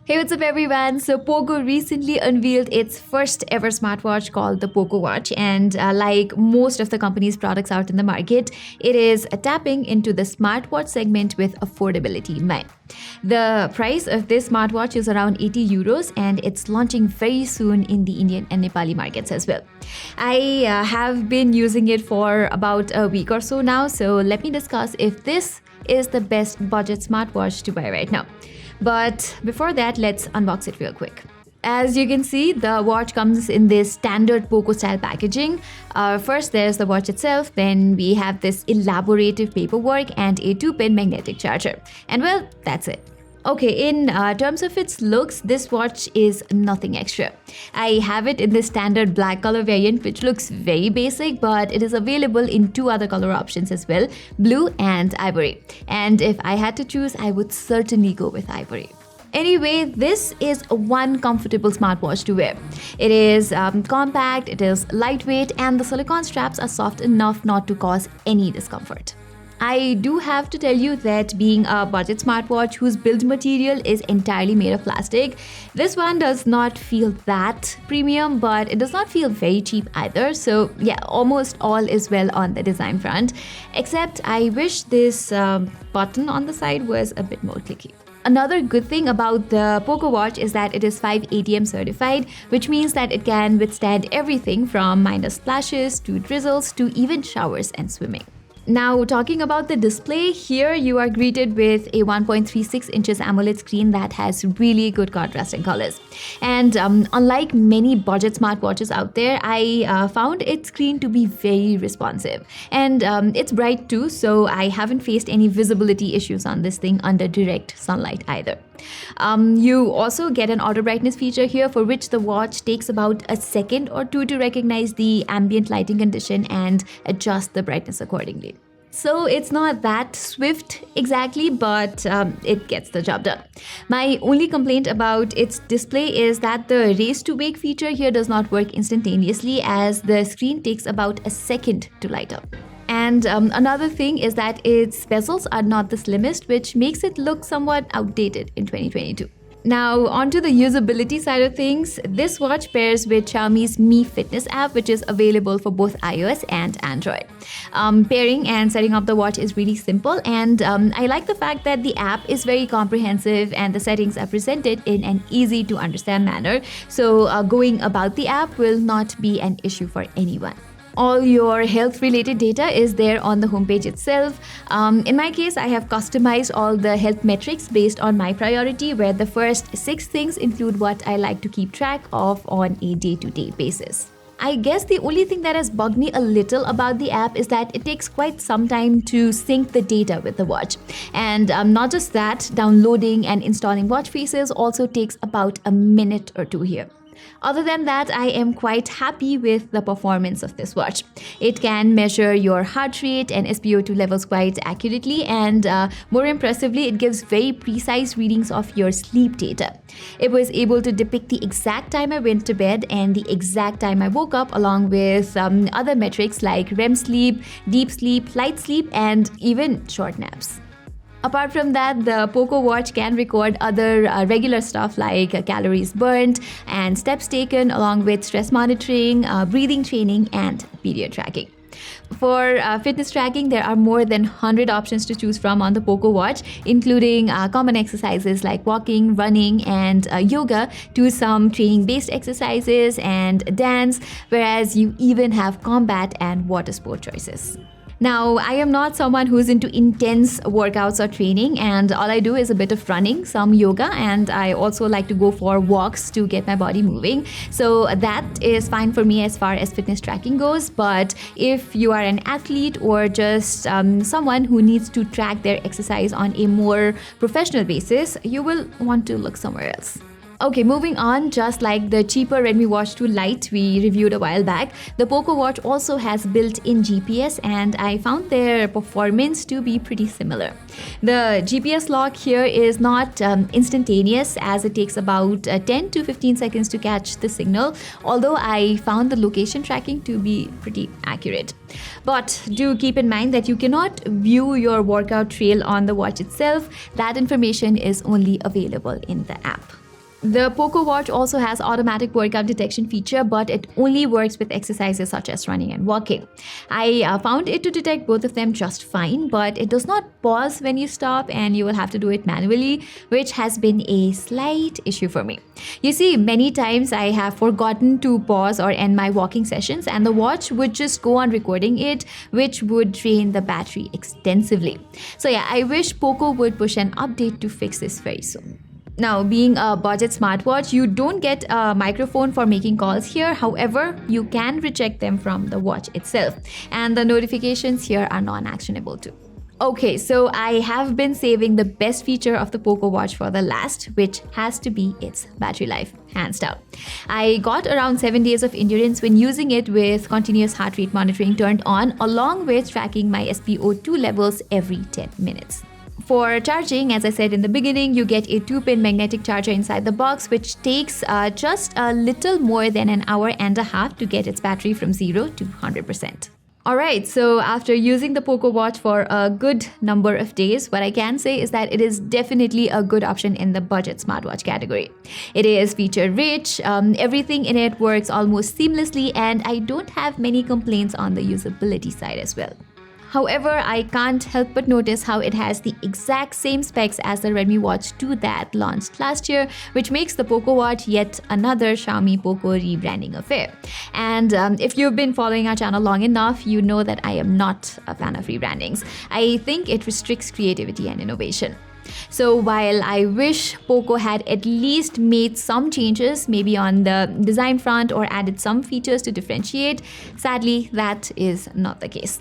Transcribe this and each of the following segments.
Hey, what's up everyone? So Poco recently unveiled its first ever smartwatch called the Poco Watch, and like most of the company's products out in the market, it is tapping into the smartwatch segment with affordability in mind. The price of this smartwatch is around 80 euros and it's launching very soon in the Indian and Nepali markets as well. I have been using it for about a week or so now, so let me discuss if this is the best budget smartwatch to buy right now. But before that, let's unbox it real quick. As you can see, the watch comes in this standard Poco style packaging. First, there's the watch itself, then we have this elaborative paperwork and a 2-pin magnetic charger. And well, that's it. Okay, in terms of its looks, this watch is nothing extra. I have it in the standard black color variant, which looks very basic, but it is available in 2 other color options as well, blue and ivory. And if I had to choose, I would certainly go with ivory. Anyway, this is one comfortable smartwatch to wear. It is compact, it is lightweight, and the silicone straps are soft enough not to cause any discomfort. I do have to tell you that being a budget smartwatch whose build material is entirely made of plastic, this one does not feel that premium, but it does not feel very cheap either. So yeah, almost all is well on the design front, except I wish this button on the side was a bit more clicky. Another good thing about the Poco Watch is that it is 5 ATM certified, which means that it can withstand everything from minor splashes to drizzles to even showers and swimming. Now, talking about the display, here you are greeted with a 1.36 inches AMOLED screen that has really good contrasting colors. And unlike many budget smartwatches out there, I found its screen to be very responsive. And it's bright too, so I haven't faced any visibility issues on this thing under direct sunlight either. You also get an auto brightness feature here, for which the watch takes about a second or two to recognize the ambient lighting condition and adjust the brightness accordingly. So it's not that swift exactly, but it gets the job done. My only complaint about its display is that the raise to wake feature here does not work instantaneously, as the screen takes about a second to light up. And another thing is that its bezels are not the slimmest, which makes it look somewhat outdated in 2022. Now, onto the usability side of things, this watch pairs with Xiaomi's Mi Fitness app, which is available for both iOS and Android. Pairing and setting up the watch is really simple, and I like the fact that the app is very comprehensive and the settings are presented in an easy to understand manner, so going about the app will not be an issue for anyone. All your health-related data is there on the homepage itself. In my case, I have customized all the health metrics based on my priority, where the first 6 things include what I like to keep track of on a day-to-day basis. I guess the only thing that has bugged me a little about the app is that it takes quite some time to sync the data with the watch. And not just that, downloading and installing watch faces also takes about a minute or 2 here. Other than that, I am quite happy with the performance of this watch. It can measure your heart rate and SpO2 levels quite accurately, and more impressively, it gives very precise readings of your sleep data. It was able to depict the exact time I went to bed and the exact time I woke up, along with other metrics like REM sleep, deep sleep, light sleep, and even short naps. Apart from that, the Poco Watch can record other regular stuff like calories burnt and steps taken, along with stress monitoring, breathing training, and period tracking. For fitness tracking, there are more than 100 options to choose from on the Poco Watch, including common exercises like walking, running, and yoga, to some training-based exercises and dance, whereas you even have combat and water sport choices. Now, I am not someone who's into intense workouts or training, and all I do is a bit of running, some yoga, and I also like to go for walks to get my body moving. So that is fine for me as far as fitness tracking goes. But if you are an athlete or just someone who needs to track their exercise on a more professional basis, you will want to look somewhere else. Okay, moving on, just like the cheaper Redmi Watch 2 Lite we reviewed a while back, the Poco Watch also has built-in GPS, and I found their performance to be pretty similar. The GPS lock here is not instantaneous, as it takes about 10 to 15 seconds to catch the signal, although I found the location tracking to be pretty accurate. But do keep in mind that you cannot view your workout trail on the watch itself. That information is only available in the app. The Poco Watch also has automatic workout detection feature, but it only works with exercises such as running and walking. I found it to detect both of them just fine, but it does not pause when you stop, and you will have to do it manually, which has been a slight issue for me. You see, many times I have forgotten to pause or end my walking sessions, and the watch would just go on recording it, which would drain the battery extensively. So yeah, I wish Poco would push an update to fix this very soon. Now, being a budget smartwatch, you don't get a microphone for making calls here. However, you can reject them from the watch itself. And the notifications here are non-actionable too. Okay, so I have been saving the best feature of the Poco Watch for the last, which has to be its battery life, hands down. I got around 7 days of endurance when using it with continuous heart rate monitoring turned on, along with tracking my SpO2 levels every 10 minutes. For charging, as I said in the beginning, you get a 2-pin magnetic charger inside the box, which takes just a little more than an hour and a half to get its battery from 0 to 100%. Alright, so after using the Poco Watch for a good number of days, what I can say is that it is definitely a good option in the budget smartwatch category. It is feature rich, everything in it works almost seamlessly, and I don't have many complaints on the usability side as well. However, I can't help but notice how it has the exact same specs as the Redmi Watch 2 that launched last year, which makes the Poco Watch yet another Xiaomi Poco rebranding affair. And if you've been following our channel long enough, you know that I am not a fan of rebrandings. I think it restricts creativity and innovation. So while I wish Poco had at least made some changes, maybe on the design front, or added some features to differentiate, sadly, that is not the case.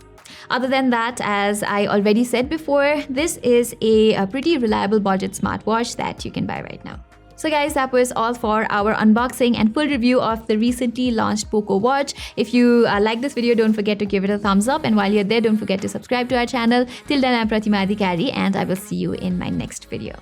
Other than that, as I already said before, this is a pretty reliable budget smartwatch that you can buy right now. So guys, that was all for our unboxing and full review of the recently launched Poco Watch. If you like this video, don't forget to give it a thumbs up, and while you're there, don't forget to subscribe to our channel. Till then, I'm Pratima, and I will see you in my next video.